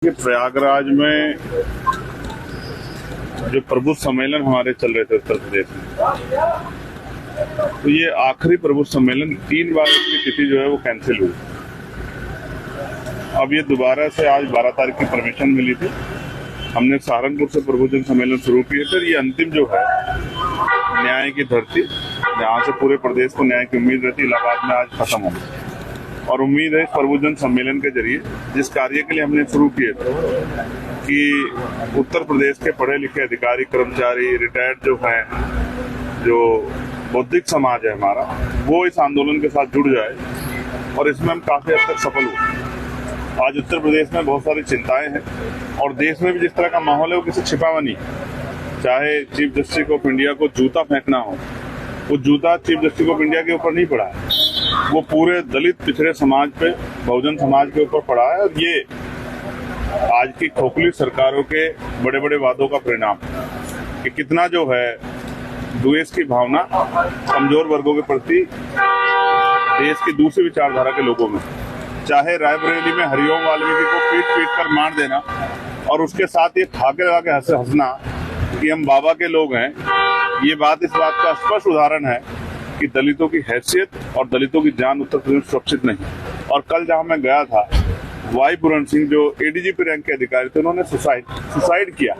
कि प्रयागराज में जो प्रबुद्ध सम्मेलन हमारे चल रहे थे उत्तर प्रदेश में, तो ये आखिरी प्रबुद्ध सम्मेलन 3 बार इसकी तिथि जो है वो कैंसिल हुई। अब ये दोबारा से आज 12 तारीख की परमिशन मिली थी। हमने सहारनपुर से प्रबुद्ध सम्मेलन शुरू किए थे। ये अंतिम जो है न्याय की धरती, जहाँ से पूरे प्रदेश को न्याय की उम्मीद रहती, इलाहाबाद में आज खत्म हो गई। और उम्मीद है इस प्रबुद्ध सम्मेलन के जरिए जिस कार्य के लिए हमने शुरू किए थे कि उत्तर प्रदेश के पढ़े लिखे अधिकारी, कर्मचारी, रिटायर्ड जो हैं, जो बौद्धिक समाज है हमारा, वो इस आंदोलन के साथ जुड़ जाए, और इसमें हम काफी हद तक सफल हुए। आज उत्तर प्रदेश में बहुत सारी चिंताएं हैं और देश में भी जिस तरह का माहौल है वो किसी छिपा हुआ नहीं। चाहे चीफ जस्टिस ऑफ इंडिया को जूता फेंकना हो, वो जूता चीफ जस्टिस ऑफ इंडिया के ऊपर नहीं पड़ा है, वो पूरे दलित पिछड़े समाज पे, बहुजन समाज के ऊपर पड़ा है। और ये आज की खोखली सरकारों के बड़े बड़े वादों का परिणाम कि कितना जो है द्वेष की भावना कमजोर वर्गों के प्रति देश की दूसरी विचारधारा के लोगों में, चाहे रायबरेली में हरिओम वाल्मीकि को पीट कर मार देना और उसके साथ ये ठाके लगा के हंसना कि हम बाबा के लोग हैं, ये बात इस बात का स्पष्ट उदाहरण है कि दलितों की हैसियत और दलितों की जान उत्तर प्रदेश सुरक्षित नहीं। और कल जहां मैं गया था, वाई पूरन सिंह जो एडीजीपी रैंक के अधिकारी थे, उन्होंने सुसाइड किया।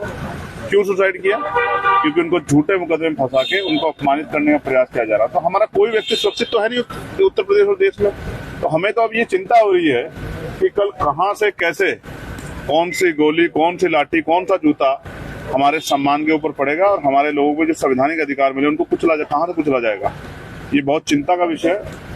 क्यों सुसाइड किया? क्योंकि उनको झूठे मुकदमे में फंसा के उनको अपमानित करने का प्रयास किया जा रहा था। हमारा कोई व्यक्ति सुरक्षित तो है नहीं उत्तर प्रदेश और देश में। तो हमें तो अब ये चिंता हो रही है कि कल कहां से कैसे, कौन सी गोली, कौन सी लाठी, कौन सा जूता हमारे सम्मान के ऊपर पड़ेगा और हमारे लोगों को जो संवैधानिक अधिकार मिले उनको कहां से कुचला जाएगा। ये बहुत चिंता का विषय है।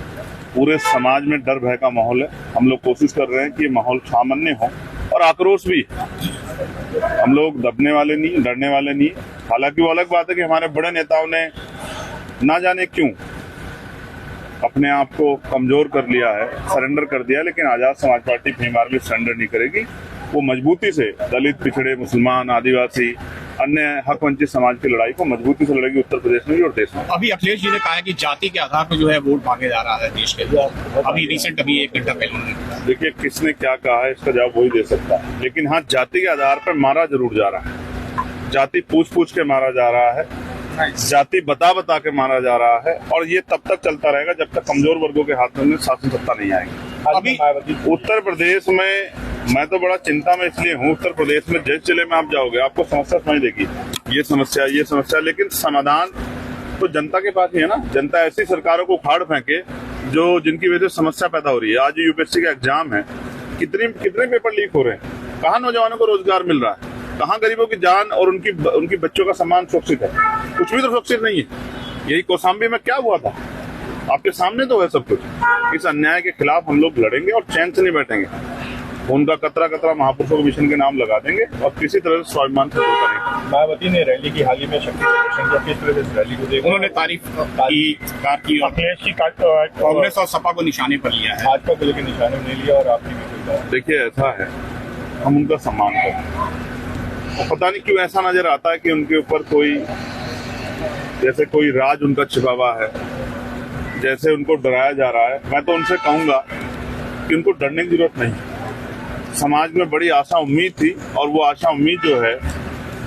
पूरे समाज में डर भय का माहौल है। हम लोग कोशिश कर रहे हैं कि ये माहौल सामान्य हो और आक्रोश भी। हम लोग दबने वाले नहीं, डरने वाले नहीं। हालांकि वो अलग बात है कि हमारे बड़े नेताओं ने ना जाने क्यों अपने आप को कमजोर कर लिया है, सरेंडर कर दिया, लेकिन Azad Samaj party Bhim army surrender नहीं करेगी। वो मजबूती से दलित, पिछड़े, मुसलमान, आदिवासी, अन्य हक वंचित समाज की लड़ाई को मजबूती से लड़ेगी उत्तर प्रदेश में भी और देश में। अभी अखिलेश जी ने कहा है कि जाति के आधार पर जो है वोट मांगे जा रहा है देश के। अभी रिसेंट 1 घंटा पहले देखिए किसने क्या कहा है, इसका जवाब वही दे सकता है। लेकिन हाँ, जाति के आधार पर मारा जरूर जा रहा है। जाति पूछ के मारा जा रहा है, जाति बता के मारा जा रहा है, और ये तब तक चलता रहेगा जब तक कमजोर वर्गों के हाथ में शासन सत्ता नहीं आएगी। अभी उत्तर प्रदेश में मैं तो बड़ा चिंता में इसलिए हूँ। उत्तर प्रदेश में जिस जिले में आप जाओगे आपको समस्या समझ देगी, ये समस्या, लेकिन समाधान तो जनता के पास ही है ना। जनता ऐसी सरकारों को उखाड़ फेंके जो जिनकी वजह से समस्या पैदा हो रही है। आज यूपीएससी का एग्जाम है, कितने पेपर लीक हो रहे हैं, कहाँ नौजवानों को रोजगार मिल रहा है, कहाँ गरीबों की जान और उनकी बच्चों का सम्मान सुरक्षित है? कुछ भी तो सुरक्षित नहीं है। यही कौशाम्बी में क्या हुआ था, आपके सामने तो है सब कुछ। इस अन्याय के खिलाफ हम लोग लड़ेंगे और चैन से नहीं बैठेंगे। उनका कतरा माहपुरुषों के मिशन के नाम लगा देंगे और किसी तरह से स्वाभिमान से दूर करेंगे। मायावती ने रैली की हाल ही में शक्ति प्रदर्शन किया, किस तरह से रैली को देखा? उन्होंने तारीफ की अखिलेश जी कांग्रेस और सपा को निशाने पर लिया है। भाजपा को लेकर निशाने नहीं लिया और आपने भी कोई कहा? देखिए ऐसा है, हम उनका सम्मान करते हैं और पता नहीं क्यों ऐसा नजर आता है कि उनके ऊपर जैसे कोई राज उनका छिपा हुआ है, जैसे उनको डराया जा रहा है। मैं तो उनसे कहूंगा कि उनको डरने की जरूरत नहीं। समाज में बड़ी आशा उम्मीद थी, और वो आशा उम्मीद जो है,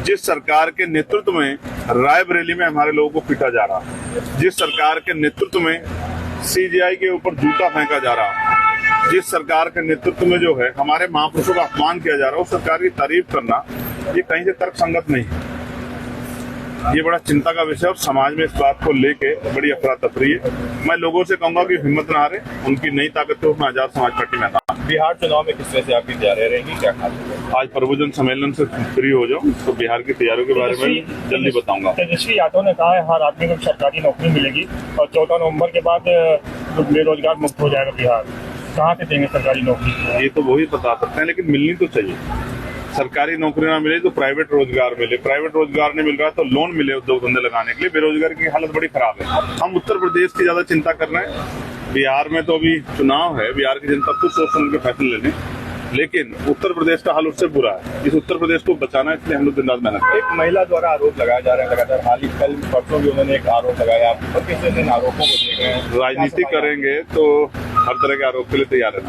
जिस सरकार के नेतृत्व में रायबरेली में हमारे लोगों को पीटा जा रहा, जिस सरकार के नेतृत्व में सीजेआई के ऊपर जूता फेंका जा रहा, जिस सरकार के नेतृत्व में जो है हमारे महापुरुषों का अपमान किया जा रहा है, उस सरकार की तारीफ करना ये कहीं से तर्कसंगत नहीं है। ये बड़ा चिंता का विषय और समाज में इस बात को लेके बड़ी अफरा तफरी है। मैं लोगों से कहूंगा कि हिम्मत ना हारे, उनकी नई ताकत को मैं आजाद समाज पार्टी में था। बिहार चुनाव में किस तरह से आपकी तैयारियां रहेंगी, क्या खास? आज प्रबुद्ध सम्मेलन से फ्री हो जाऊं तो बिहार की तैयारियों के बारे में जल्दी बताऊंगा। तेजस्वी यादव ने कहा है हर आदमी को सरकारी नौकरी मिलेगी और 14 नवंबर के बाद बेरोजगार मुक्त हो जाएगा बिहार। कहाँ से देंगे सरकारी नौकरी? ये तो वही बता सकते हैं, लेकिन मिलनी तो चाहिए। सरकारी नौकरी ना मिले तो प्राइवेट रोजगार मिले, प्राइवेट रोजगार नहीं मिल रहा तो लोन मिले उद्योग धंधे लगाने के लिए। बेरोजगारी की हालत बड़ी खराब है। हम उत्तर प्रदेश की ज्यादा चिंता कर रहे हैं। बिहार में तो अभी चुनाव है, बिहार की जनता खुद सोच समझ के फैसले लेने, लेकिन उत्तर प्रदेश का हाल उससे बुरा है। इस उत्तर प्रदेश को बचाना, इसलिए हम लोग दिन रात मेहनत। एक महिला द्वारा आरोप लगाया जा रहा है लगातार, हाल ही कल परसों भी उन्होंने एक आरोप लगाया, और किस तरह इन आरोपों को देख रहे हैं? राजनीति करेंगे तो हर तरह के आरोप के लिए तैयार है।